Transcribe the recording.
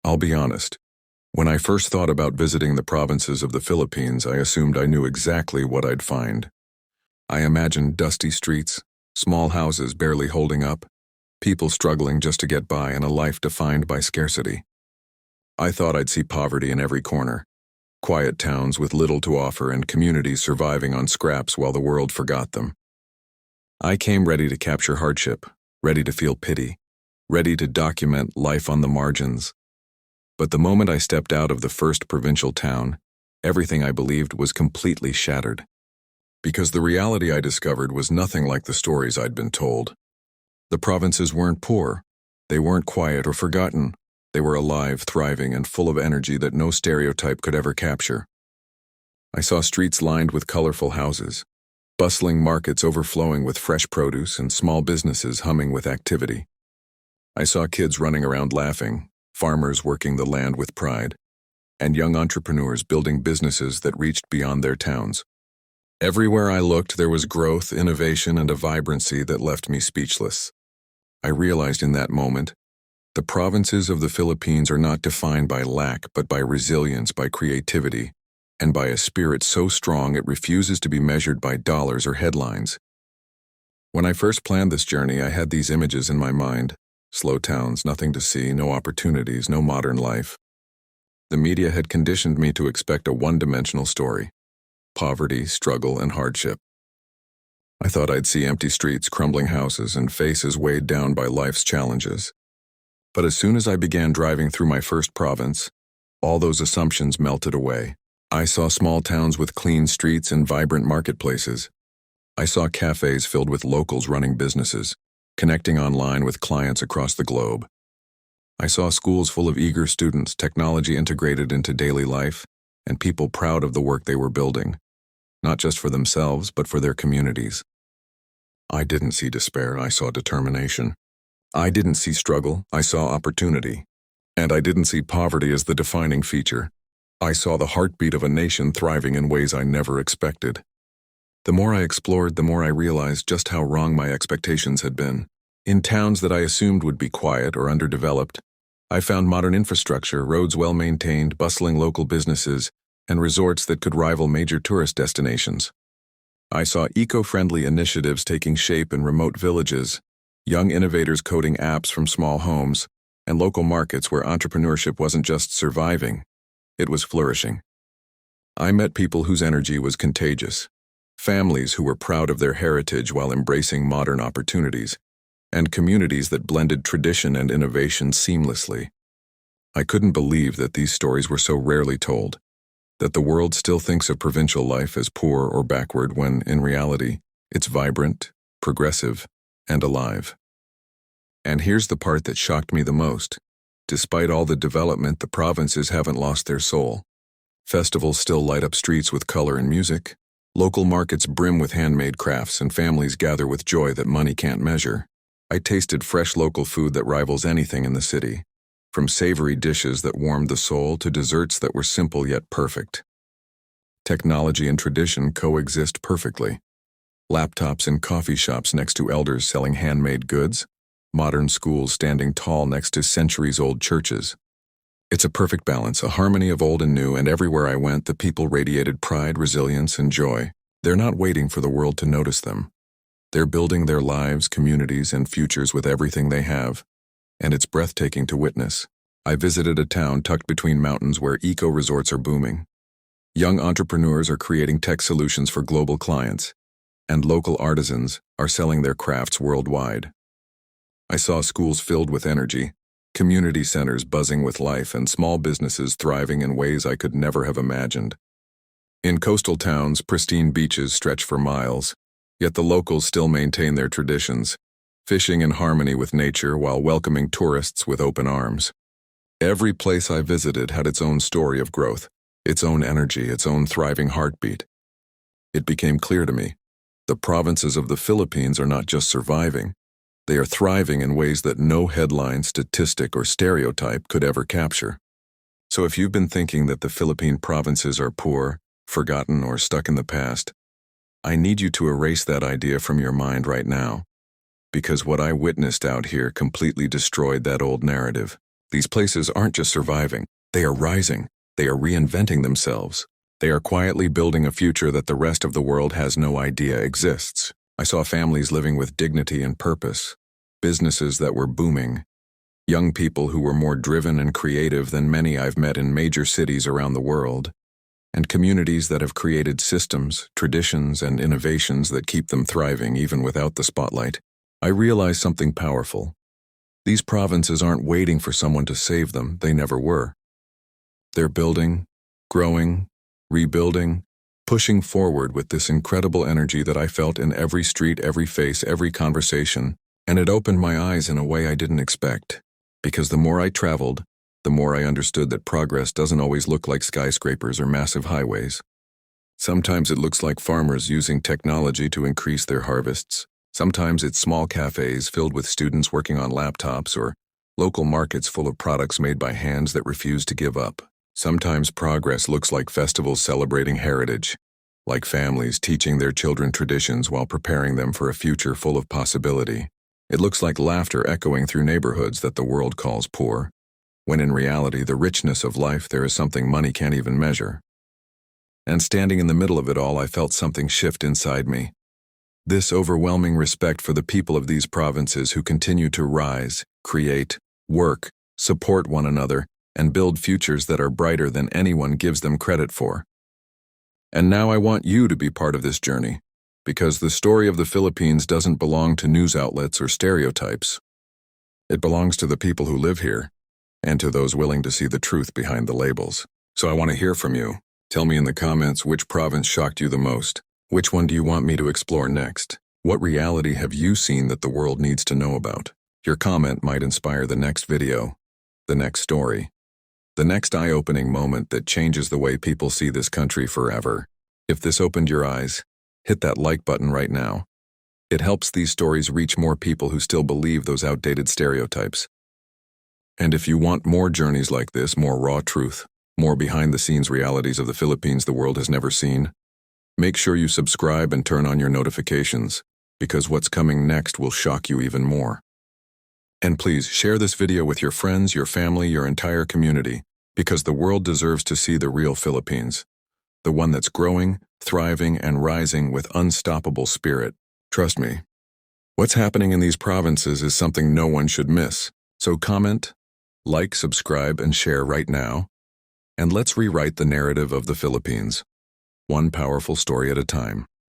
I'll be honest. When I first thought about visiting the provinces of the Philippines, I assumed I knew exactly what I'd find. I imagined dusty streets, small houses barely holding up, people struggling just to get by, and a life defined by scarcity. I thought I'd see poverty in every corner, quiet towns with little to offer and communities surviving on scraps while the world forgot them. I came ready to capture hardship, ready to feel pity, ready to document life on the margins. But the moment I stepped out of the first provincial town, everything I believed was completely shattered. Because the reality I discovered was nothing like the stories I'd been told. The provinces weren't poor. They weren't quiet or forgotten. They were alive, thriving, and full of energy that no stereotype could ever capture. I saw streets lined with colorful houses, bustling markets overflowing with fresh produce, and small businesses humming with activity. I saw kids running around laughing, farmers working the land with pride, and young entrepreneurs building businesses that reached beyond their towns. Everywhere I looked, there was growth, innovation, and a vibrancy that left me speechless. I realized in that moment, the provinces of the Philippines are not defined by lack, but by resilience, by creativity, and by a spirit so strong it refuses to be measured by dollars or headlines. When I first planned this journey, I had these images in my mind: slow towns, nothing to see, no opportunities, no modern life. The media had conditioned me to expect a one-dimensional story: poverty, struggle, and hardship. I thought I'd see empty streets, crumbling houses, and faces weighed down by life's challenges. But as soon as I began driving through my first province, all those assumptions melted away. I saw small towns with clean streets and vibrant marketplaces. I saw cafes filled with locals running businesses, connecting online with clients across the globe. I saw schools full of eager students, technology integrated into daily life, and people proud of the work they were building, not just for themselves, but for their communities. I didn't see despair, I saw determination. I didn't see struggle, I saw opportunity. And I didn't see poverty as the defining feature. I saw the heartbeat of a nation thriving in ways I never expected. The more I explored, the more I realized just how wrong my expectations had been. In towns that I assumed would be quiet or underdeveloped, I found modern infrastructure, roads well maintained, bustling local businesses, and resorts that could rival major tourist destinations. I saw eco-friendly initiatives taking shape in remote villages, young innovators coding apps from small homes, and local markets where entrepreneurship wasn't just surviving, it was flourishing. I met people whose energy was contagious, families who were proud of their heritage while embracing modern opportunities, and communities that blended tradition and innovation seamlessly. I couldn't believe that these stories were so rarely told, that the world still thinks of provincial life as poor or backward when, in reality, it's vibrant, progressive, and alive. And here's the part that shocked me the most. Despite all the development, the provinces haven't lost their soul. Festivals still light up streets with color and music. Local markets brim with handmade crafts, and families gather with joy that money can't measure. I tasted fresh local food that rivals anything in the city, from savory dishes that warmed the soul to desserts that were simple yet perfect. Technology and tradition coexist perfectly. Laptops in coffee shops next to elders selling handmade goods, modern schools standing tall next to centuries-old churches. It's a perfect balance, a harmony of old and new, and everywhere I went, the people radiated pride, resilience, and joy. They're not waiting for the world to notice them. They're building their lives, communities, and futures with everything they have, and it's breathtaking to witness. I visited a town tucked between mountains where eco-resorts are booming. Young entrepreneurs are creating tech solutions for global clients, and local artisans are selling their crafts worldwide. I saw schools filled with energy, community centers buzzing with life, and small businesses thriving in ways I could never have imagined. In coastal towns, pristine beaches stretch for miles, yet the locals still maintain their traditions, fishing in harmony with nature while welcoming tourists with open arms. Every place I visited had its own story of growth, its own energy, its own thriving heartbeat. It became clear to me, the provinces of the Philippines are not just surviving, they are thriving in ways that no headline, statistic, or stereotype could ever capture. So if you've been thinking that the Philippine provinces are poor, forgotten, or stuck in the past, I need you to erase that idea from your mind right now, because what I witnessed out here completely destroyed that old narrative. These places aren't just surviving, they are rising, they are reinventing themselves. They are quietly building a future that the rest of the world has no idea exists. I saw families living with dignity and purpose, businesses that were booming, young people who were more driven and creative than many I've met in major cities around the world, and communities that have created systems, traditions, and innovations that keep them thriving even without the spotlight. I realized something powerful. These provinces aren't waiting for someone to save them, they never were. They're building, growing, rebuilding, pushing forward with this incredible energy that I felt in every street, every face, every conversation, and it opened my eyes in a way I didn't expect. Because the more I traveled, the more I understood that progress doesn't always look like skyscrapers or massive highways. Sometimes it looks like farmers using technology to increase their harvests. Sometimes it's small cafes filled with students working on laptops or local markets full of products made by hands that refuse to give up. Sometimes progress looks like festivals celebrating heritage, like families teaching their children traditions while preparing them for a future full of possibility. It looks like laughter echoing through neighborhoods that the world calls poor, when in reality the richness of life there is something money can't even measure. And standing in the middle of it all, I felt something shift inside me. This overwhelming respect for the people of these provinces who continue to rise, create, work, support one another, and build futures that are brighter than anyone gives them credit for. And now I want you to be part of this journey, because the story of the Philippines doesn't belong to news outlets or stereotypes. It belongs to the people who live here, and to those willing to see the truth behind the labels. So I want to hear from you. Tell me in the comments which province shocked you the most. Which one do you want me to explore next? What reality have you seen that the world needs to know about? Your comment might inspire the next video, the next story, the next eye-opening moment that changes the way people see this country forever. If this opened your eyes, hit that like button right now. It helps these stories reach more people who still believe those outdated stereotypes. And if you want more journeys like this, more raw truth, more behind-the-scenes realities of the Philippines the world has never seen, make sure you subscribe and turn on your notifications, because what's coming next will shock you even more. And please share this video with your friends, your family, your entire community, because the world deserves to see the real Philippines, the one that's growing, thriving, and rising with unstoppable spirit. Trust me, what's happening in these provinces is something no one should miss. So comment, like, subscribe, and share right now, and let's rewrite the narrative of the Philippines, one powerful story at a time.